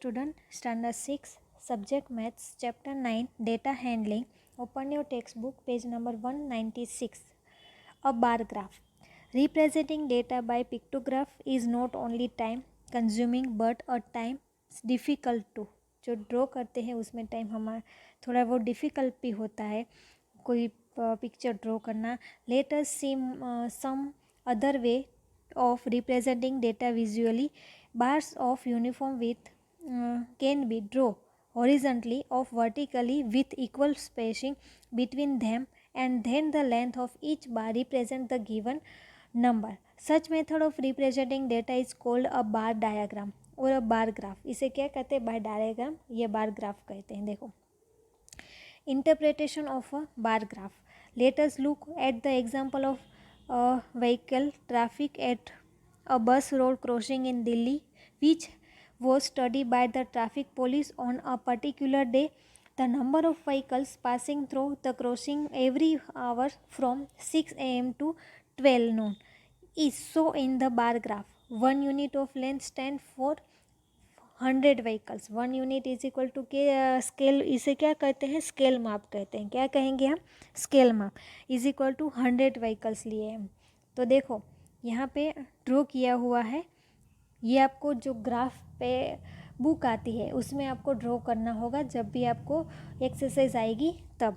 Student, Standard 6, Subject Maths, Chapter 9, Data Handling. Open your textbook, page number 196. A bar graph. Representing data by pictograph is not only time consuming but a time difficult too. जो draw करते हैं उसमें time हमारा थोड़ा वो difficult भी होता है कोई पिक्चर ड्रॉ करना. Let us see some other way of representing data visually. Bars of uniform width can be drawn horizontally or vertically with equal spacing between them, and then the length of each bar represent the given number. Such method of representing data is called a bar diagram or a bar graph. इसे क्या कहते हैं? बार diagram या bar graph कहते हैं. देखो, interpretation of a bar graph. Let us look at the example of vehicle traffic at a bus road crossing in Delhi, which was studied by the traffic police on a particular day. The number of vehicles passing through the crossing every hour from 6 a.m. to 12 noon is shown in the bar graph. One unit of length stands for 100 vehicles. 1 unit is equal to के scale. इसे क्या कहते हैं? Scale माप कहते हैं. क्या कहेंगे हम? स्केल माप. इज इक्वल टू 100 व्हीकल्स लिए हम. तो देखो यहाँ पे ड्रॉ किया हुआ है. ये आपको जो ग्राफ पे बुक आती है उसमें आपको ड्रॉ करना होगा जब भी आपको एक्सरसाइज आएगी तब.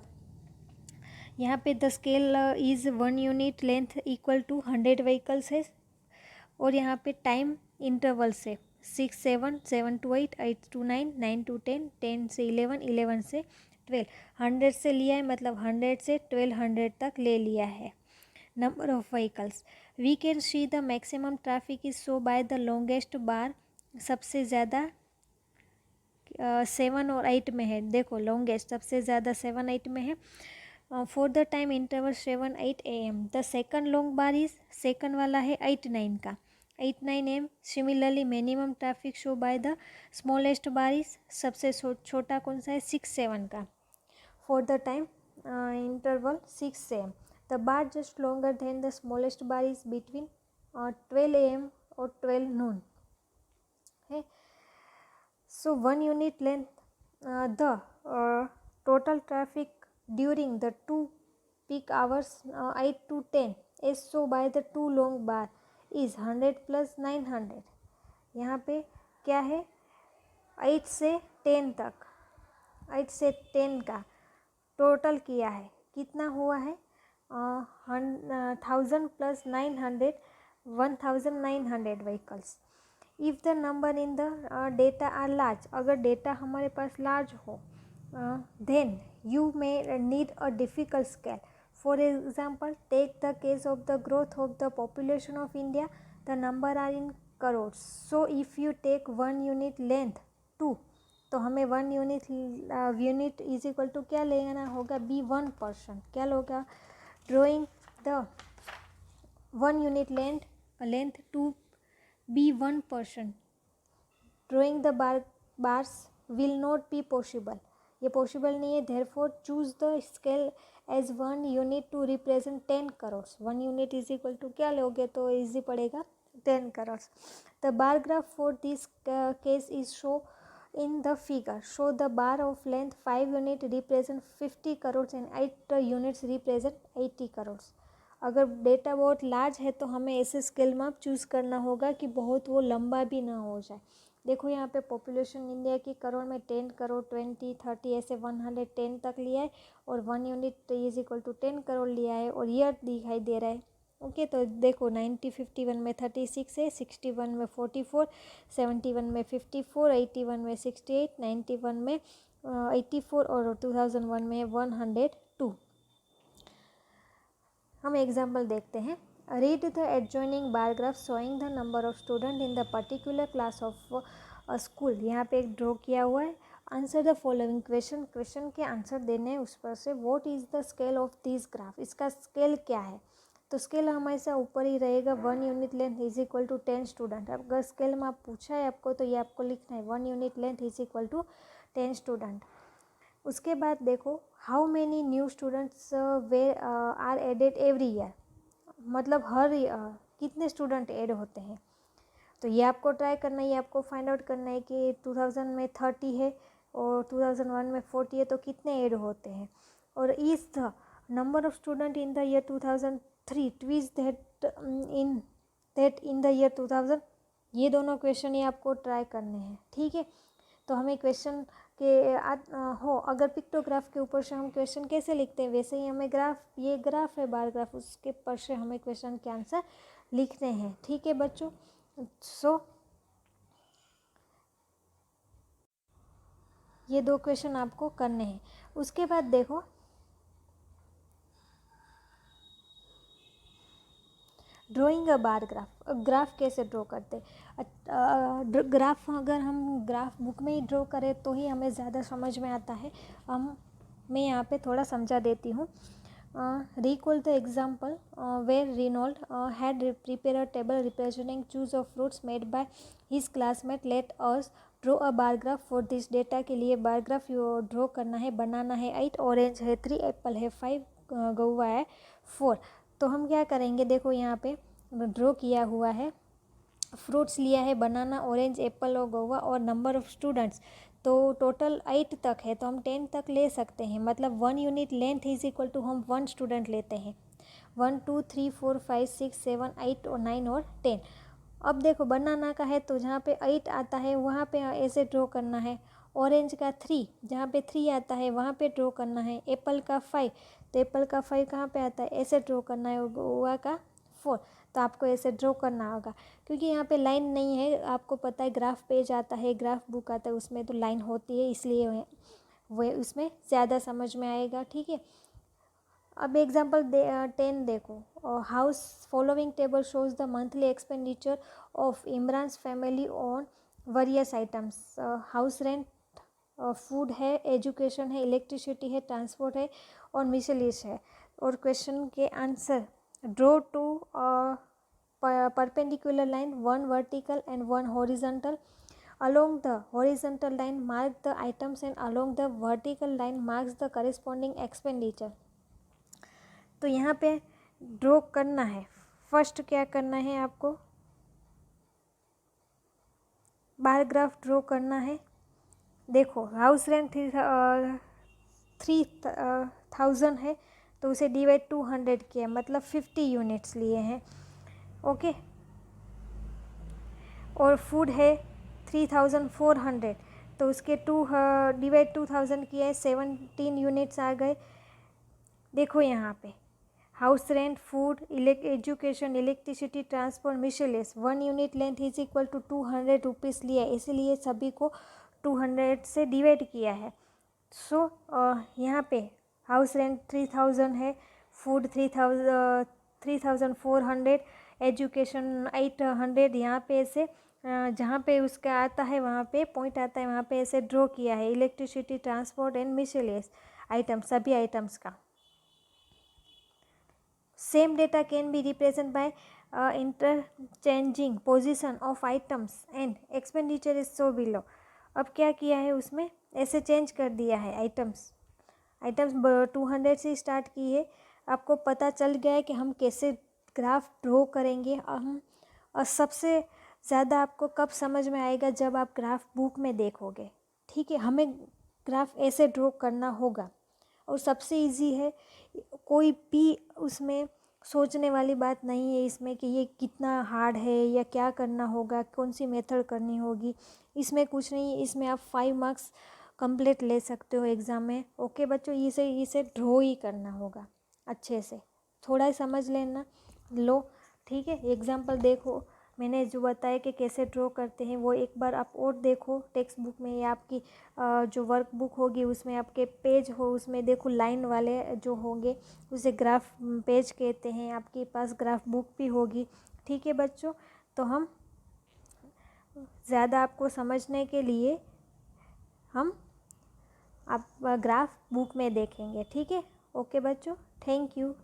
यहाँ पे the scale is 1 unit length equal to 100 vehicles है और यहाँ पे टाइम इंटरवल्स है 6, 7, 7 to 8, 8 to 9, 9 to 10, 10 से 11, 11 से 12. 100 से लिया है मतलब 100 से 1200 तक ले लिया है. Number of vehicles. We can see the maximum traffic is show by the longest bar. सबसे ज़्यादा 7 और 8 में है. देखो लॉन्गेस्ट सबसे ज़्यादा 7, 8 में है. For the time interval 7, 8 AM. The second long bar is second वाला है 8, 9 का 8, 9 AM. Similarly minimum traffic show by the smallest bar is सबसे छोटा कौन सा है? 6, 7 का. For the time interval 6 AM. The bar just longer than the smallest bar is between 12 AM और 12 noon है. सो 1 unit length the total traffic during the 2 peak hours 8 to 10 is shown by the 2 long bar is 100 plus 900. यहाँ पे क्या है? 8 से 10 तक 8 से 10 का टोटल किया है. कितना हुआ है? 1000 plus 900 1900 vehicles. If the number in the data are large. अगर डेटा हमारे पास लार्ज हो then you may need a difficult scale. For example, take the case of the growth of the population of India. The number are in crores. So if you take 1 unit length 2, तो हमें 1 unit is equal to क्या लेना होगा? B 1%. क्या होगा? Drawing the 1 unit length to be 1%. Drawing the bars will not be possible. ये possible नहीं है. Therefore choose the scale as 1 unit to represent 10 crores. 1 unit is equal to क्या लोगे तो इजी पड़ेगा? 10 crores. The bar graph for this case is show in the figure. Show the bar of length 5 unit represent 50 crores and 8 units represent 80 crores. अगर data बहुत large है तो हमें ऐसे स्केल माप चूज़ करना होगा कि बहुत वो लंबा भी ना हो जाए. देखो यहाँ पे पॉपुलेशन इंडिया की करोड़ में 10 करोड़ 20 30 ऐसे 110 तक लिया है और 1 unit is equal to 10 crore लिया है और ईयर दिखाई दे रहा है. ओके तो देखो 51 में 36 है, 61 में 44, 71 में 54, 81 में 68, 91 में 84 और 2001 में 102. हम एग्जाम्पल देखते हैं. Read the adjoining bar graph showing the number of students in the particular class of a school. यहाँ पे एक ड्रॉ किया हुआ है. Answer the following question. Question के आंसर देने हैं उस पर से. What is the scale of this graph. इसका स्केल क्या है? तो स्केल हमेशा ऊपर ही रहेगा. 1 unit length is equal to 10 student. अगर स्केल में आप पूछा है आपको तो ये आपको लिखना है 1 unit length is equal to 10 student. उसके बाद देखो how many new students are added every year. मतलब हर कितने स्टूडेंट ऐड होते हैं. तो ये आपको ट्राई करना है, ये आपको फाइंड आउट करना है कि 2000 में 30 है और 2001 में 40 है तो कितने ऐड होते हैं। और is the number of student in the year 2003 twice that in the year 2000। ये दोनों क्वेश्चन ये आपको ट्राई करने हैं, ठीक है। तो हमें क्वेश्चन के अगर पिक्टोग्राफ के ऊपर से हम क्वेश्चन कैसे लिखते हैं वैसे ही हमें ग्राफ, ये ग्राफ है बार ग्राफ, उसके ऊपर से हमें क्वेश्चन के आंसर लिखने हैं, ठीक है बच्चों। सो ये 2 क्वेश्चन आपको करने हैं। उसके बाद देखो ड्राइंग अ बार ग्राफ। ग्राफ कैसे ड्रॉ करते ग्राफ अगर हम ग्राफ बुक में ही ड्रॉ करें तो ही हमें ज़्यादा समझ में आता है। मैं यहाँ पे थोड़ा समझा देती हूँ। recall the example where Reynolds had prepared a table representing choose of fruits made by his classmate. Let us draw a bar graph for this. data के लिए बार ग्राफ ड्रॉ करना है, बनाना है। 8 ऑरेंज है, 3 एप्पल है, 5 गौवा है, 4। तो हम क्या करेंगे, देखो यहाँ पे ड्रॉ किया हुआ है, फ्रूट्स लिया है, बनाना, ऑरेंज, एप्पल और गौवा, और नंबर ऑफ स्टूडेंट्स तो टोटल 8 तक है तो हम 10 तक ले सकते हैं। मतलब 1 unit length is equal to हम 1 स्टूडेंट लेते हैं। 1 2 3 4 5 6 7 8 और 9 और 10। अब देखो बनाना का है तो जहाँ पे 8 आता है वहाँ पे ऐसे ड्रॉ करना है। ऑरेंज का 3 जहाँ पे 3 आता है वहाँ पे ड्रॉ करना है। एप्पल का 5 तो एप्पल का 5 कहाँ पे आता है, ऐसे ड्रॉ करना है। और गौवा का 4 तो आपको ऐसे ड्रॉ करना होगा। क्योंकि यहाँ पे लाइन नहीं है, आपको पता है ग्राफ पेज आता है, ग्राफ बुक आता है, उसमें तो लाइन होती है, इसलिए वो उसमें ज़्यादा समझ में आएगा, ठीक है। अब एग्जाम्पल 10 देखो। House following table shows the monthly expenditure of Imran's family on various items. House rent, food है, एजुकेशन है, इलेक्ट्रिसिटी है, ट्रांसपोर्ट है और मिसलेनियस है। और क्वेश्चन के answer draw to perpendicular line, 1 vertical and 1 horizontal. Along the horizontal line mark the items and along the vertical line marks the corresponding expenditure. तो यहाँ पे ड्रॉ करना है। फर्स्ट क्या करना है, आपको बार ग्राफ ड्रॉ करना है। देखो हाउस रेंट 3000 है तो उसे डिवाइड 200 किया, मतलब 50 यूनिट्स लिए हैं, ओके। और फूड है 3400 तो उसके डिवाइड 2000 किया है, 17 यूनिट्स आ गए। देखो यहाँ पे house rent, food, education, electricity, transport, miscellaneous, 1 unit length is equal to 200 rupees लिया, इसीलिए सभी को 200 से डिवाइड किया है। सो यहाँ पे हाउस रेंट 3000 है, फूड 3400, एजुकेशन 800। यहाँ पे ऐसे जहाँ पे उसका आता है वहाँ पे पॉइंट आता है वहाँ पे ऐसे ड्रॉ किया है। Electricity, transport and miscellaneous item, सभी आइटम्स का। Same data can be represent by interchanging position of items and expenditure is so below. अब क्या किया है, उसमें ऐसे चेंज कर दिया है आइटम्स 200 से स्टार्ट की है। आपको पता चल गया है कि हम कैसे ग्राफ ड्रॉ करेंगे। हम सबसे ज़्यादा आपको कब समझ में आएगा, जब आप ग्राफ बुक में देखोगे, ठीक है। हमें ग्राफ ऐसे ड्रॉ करना होगा और सबसे इजी है, कोई भी उसमें सोचने वाली बात नहीं है इसमें कि ये कितना हार्ड है या क्या करना होगा, कौन सी मेथड करनी होगी, इसमें कुछ नहीं। इसमें आप 5 मार्क्स कंप्लीट ले सकते हो एग्ज़ाम में, ओके बच्चों। इसे ड्रॉ ही करना होगा अच्छे से, थोड़ा ही समझ लेना लो, ठीक है। एग्जाम्पल देखो, मैंने जो बताया कि कैसे ड्रॉ करते हैं वो एक बार आप और देखो टेक्स्ट बुक में या आपकी जो वर्क बुक होगी उसमें आपके पेज हो, उसमें देखो लाइन वाले जो होंगे उसे ग्राफ पेज कहते हैं। आपके पास ग्राफ बुक भी होगी, ठीक है बच्चों। तो हम ज़्यादा आपको समझने के लिए हम आप ग्राफ बुक में देखेंगे, ठीक है। ओके बच्चों, थैंक यू।